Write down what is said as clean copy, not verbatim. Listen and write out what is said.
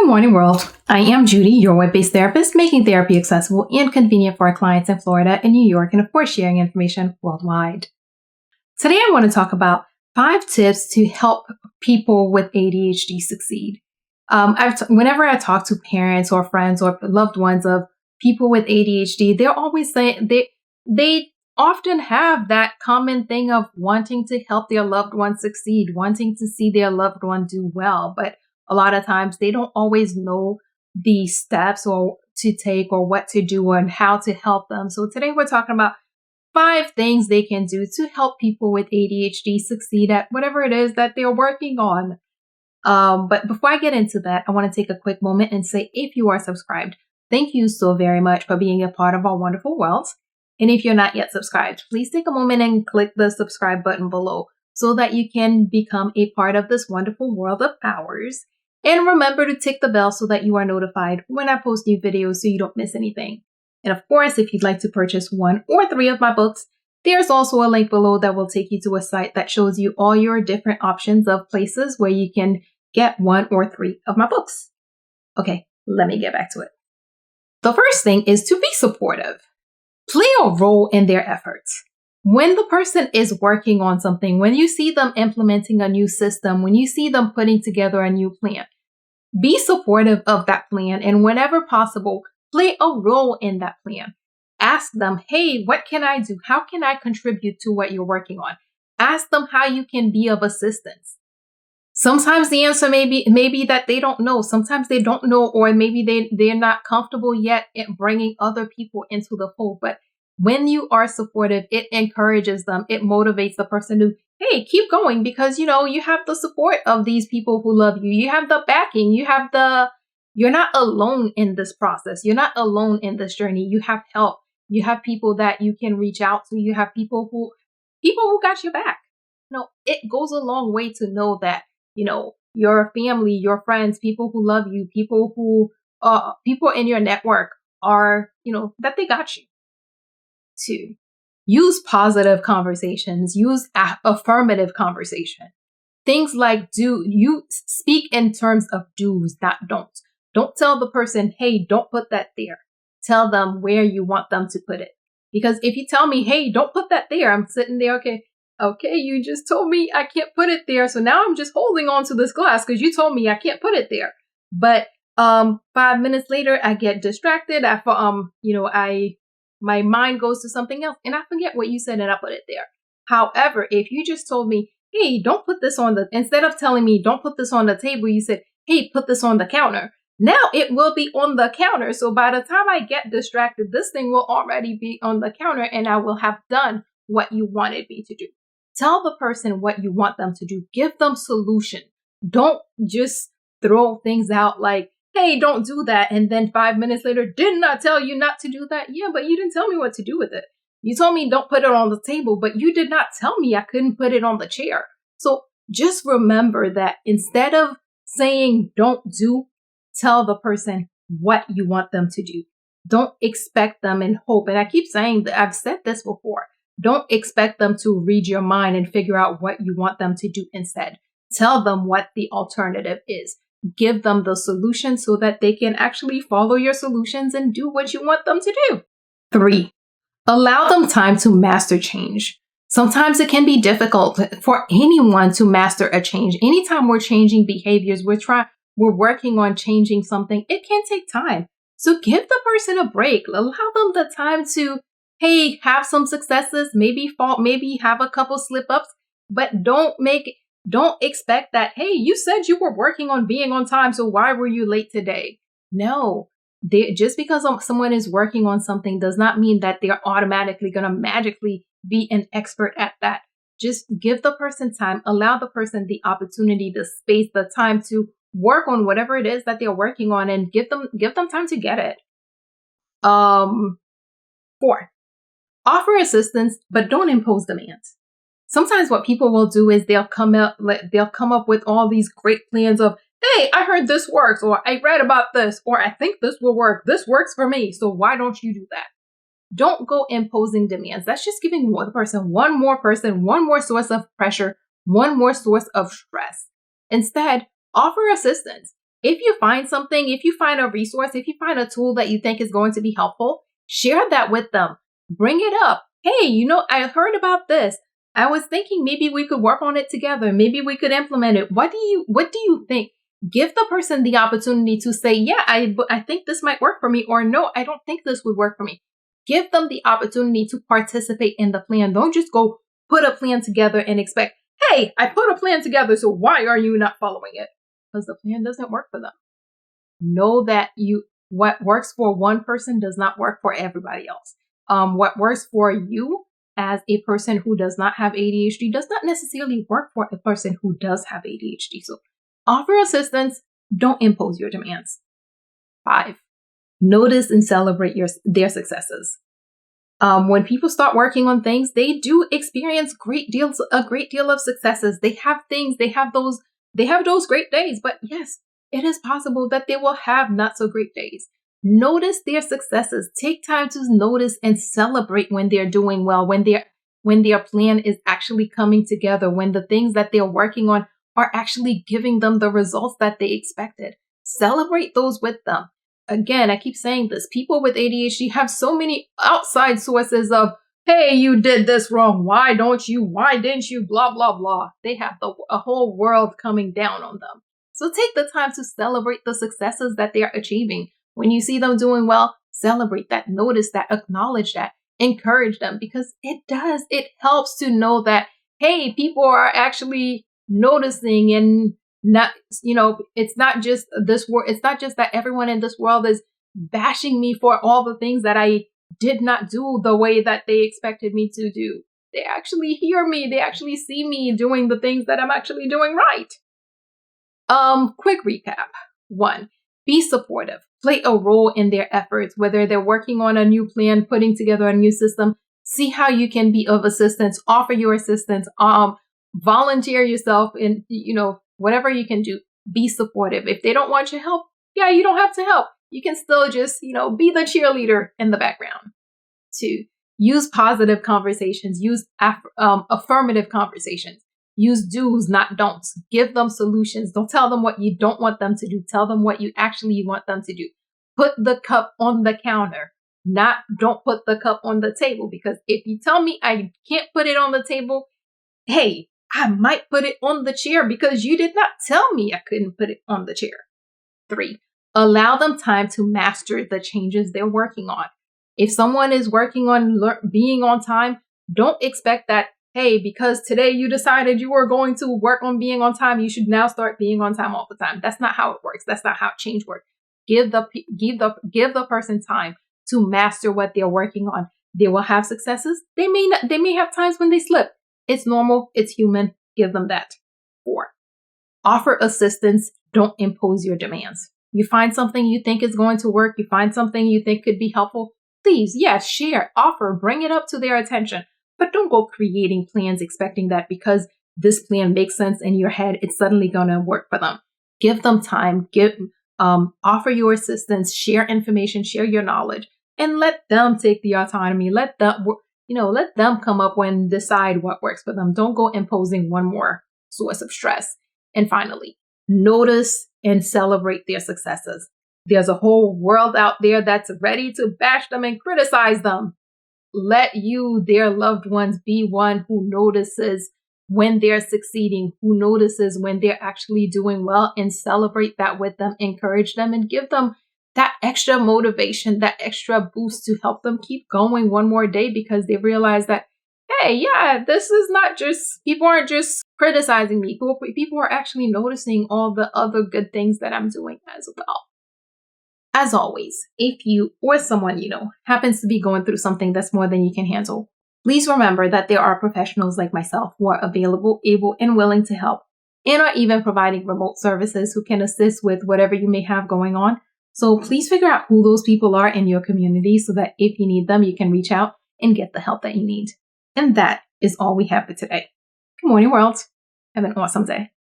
Good morning, world. I am Judy, your web-based therapist, making therapy accessible and convenient for our clients in Florida and New York, and of course, sharing information worldwide. Today, I want to talk about 5 tips to help people with ADHD succeed. Whenever I talk to parents or friends or loved ones of people with ADHD, they're always saying they often have that common thing of wanting to help their loved one succeed, wanting to see their loved one do well, but a lot of times they don't always know the steps or to take or what to do and how to help them. So today we're talking about 5 things they can do to help people with ADHD succeed at whatever it is that they're working on. But before I get into that, I want to take a quick moment and say, if you are subscribed, thank you so very much for being a part of our wonderful world. And if you're not yet subscribed, please take a moment and click the subscribe button below so that you can become a part of this wonderful world of ours. And remember to tick the bell so that you are notified when I post new videos so you don't miss anything. And of course, if you'd like to purchase 1 or 3 of my books, there's also a link below that will take you to a site that shows you all your different options of places where you can get 1 or 3 of my books. Okay, let me get back to it. The first thing is to be supportive. Play a role in their efforts. When the person is working on something, when you see them implementing a new system, when you see them putting together a new plan, be supportive of that plan, and whenever possible, play a role in that plan. Ask them, hey, what can I do? How can I contribute to what you're working on? Ask them how you can be of assistance. Sometimes the answer may be that they don't know. Sometimes they don't know, or maybe they're not comfortable yet in bringing other people into the fold. But when you are supportive, it encourages them. It motivates the person to, hey, keep going, because, you have the support of these people who love you. You have the backing. You're not alone in this process. You're not alone in this journey. You have help. You have people that you can reach out to. You have people who got your back. It goes a long way to know that, your family, your friends, people who love you, people in your network are, that they got you. 2, use positive conversations, use affirmative conversation. Things like you speak in terms of do's, not don'ts. Don't tell the person, hey, don't put that there. Tell them where you want them to put it. Because if you tell me, hey, don't put that there, I'm sitting there, okay, you just told me I can't put it there. So now I'm just holding on to this glass because you told me I can't put it there. But 5 minutes later, I get distracted. My mind goes to something else and I forget what you said and I put it there. However, if you just told me, hey, don't put this instead of telling me don't put this on the table, you said, hey, put this on the counter. Now it will be on the counter. So by the time I get distracted, this thing will already be on the counter and I will have done what you wanted me to do. Tell the person what you want them to do. Give them solution. Don't just throw things out like, hey, don't do that. And then 5 minutes later, didn't I tell you not to do that? Yeah, but you didn't tell me what to do with it. You told me don't put it on the table, but you did not tell me I couldn't put it on the chair. So just remember that instead of saying don't do, tell the person what you want them to do. Don't expect them and hope. And I keep saying that I've said this before. Don't expect them to read your mind and figure out what you want them to do instead. Tell them what the alternative is. Give them the solution so that they can actually follow your solutions and do what you want them to do. 3, allow them time to master change. Sometimes it can be difficult for anyone to master a change. Anytime we're changing behaviors, we're working on changing something, it can take time. So give the person a break. Allow them the time to, hey, have some successes, maybe fall, maybe have a couple slip-ups, but don't expect that, hey, you said you were working on being on time, so why were you late today? No, just because someone is working on something does not mean that they're automatically going to magically be an expert at that. Just give the person time, allow the person the opportunity, the space, the time to work on whatever it is that they're working on and give them time to get it. 4, offer assistance, but don't impose demands. Sometimes what people will do is they'll come up with all these great plans of, hey, I heard this works, or I read about this, or I think this will work. This works for me. So why don't you do that? Don't go imposing demands. That's just giving one more source of pressure, one more source of stress. Instead, offer assistance. If you find something, if you find a resource, if you find a tool that you think is going to be helpful, share that with them. Bring it up. Hey, I heard about this. I was thinking maybe we could work on it together. Maybe we could implement it. What do you think? Give the person the opportunity to say, yeah, I think this might work for me, or no, I don't think this would work for me. Give them the opportunity to participate in the plan. Don't just go put a plan together and expect, hey, I put a plan together, so why are you not following it? Because the plan doesn't work for them. Know that what works for one person does not work for everybody else. What works for you as a person who does not have ADHD does not necessarily work for a person who does have ADHD. So offer assistance. Don't impose your demands. 5, notice and celebrate their successes. When people start working on things, they do experience a great deal of successes. They have things, they have those great days, but yes, it is possible that they will have not so great days. Notice their successes. Take time to notice and celebrate when they're doing well, when their plan is actually coming together, when the things that they're working on are actually giving them the results that they expected. Celebrate those with them. Again, I keep saying this. People with ADHD have so many outside sources of, hey, you did this wrong. Why didn't you? Blah, blah, blah. They have a whole world coming down on them. So take the time to celebrate the successes that they are achieving. When you see them doing well, celebrate that, notice that, acknowledge that, encourage them, because it helps to know that, hey, people are actually noticing, and not, it's not just this world. It's not just that everyone in this world is bashing me for all the things that I did not do the way that they expected me to do. They actually hear me. They actually see me doing the things that I'm actually doing right. Quick recap. 1, be supportive. Play a role in their efforts, whether they're working on a new plan, putting together a new system. See how you can be of assistance, offer your assistance, volunteer yourself in, whatever you can do. Be supportive. If they don't want your help, yeah, you don't have to help. You can still just, be the cheerleader in the background. 2, use positive conversations, use affirmative conversations. Use do's, not don'ts. Give them solutions. Don't tell them what you don't want them to do. Tell them what you actually want them to do. Put the cup on the counter. Don't put the cup on the table, because if you tell me I can't put it on the table, hey, I might put it on the chair because you did not tell me I couldn't put it on the chair. 3, allow them time to master the changes they're working on. If someone is working on being on time, don't expect that, hey, because today you decided you were going to work on being on time, you should now start being on time all the time. That's not how it works. That's not how change works. Give the person time to master what they're working on. They will have successes. They may have times when they slip. It's normal. It's human. Give them that. 4, offer assistance. Don't impose your demands. You find something you think is going to work. You find something you think could be helpful. Please, yes, share, offer, bring it up to their attention. But don't go creating plans expecting that because this plan makes sense in your head, it's suddenly going to work for them. Give them time. Offer your assistance. Share information. Share your knowledge, and let them take the autonomy. Let them come up and decide what works for them. Don't go imposing one more source of stress. And finally, notice and celebrate their successes. There's a whole world out there that's ready to bash them and criticize them. Let you, their loved ones, be one who notices when they're succeeding, who notices when they're actually doing well, and celebrate that with them, encourage them, and give them that extra motivation, that extra boost to help them keep going one more day, because they realize that, hey, yeah, this is not just, people aren't just criticizing me. People are actually noticing all the other good things that I'm doing as well. As always, if you or someone you know happens to be going through something that's more than you can handle, please remember that there are professionals like myself who are available, able, and willing to help, and are even providing remote services who can assist with whatever you may have going on. So please figure out who those people are in your community so that if you need them, you can reach out and get the help that you need. And that is all we have for today. Good morning, world. Have an awesome day.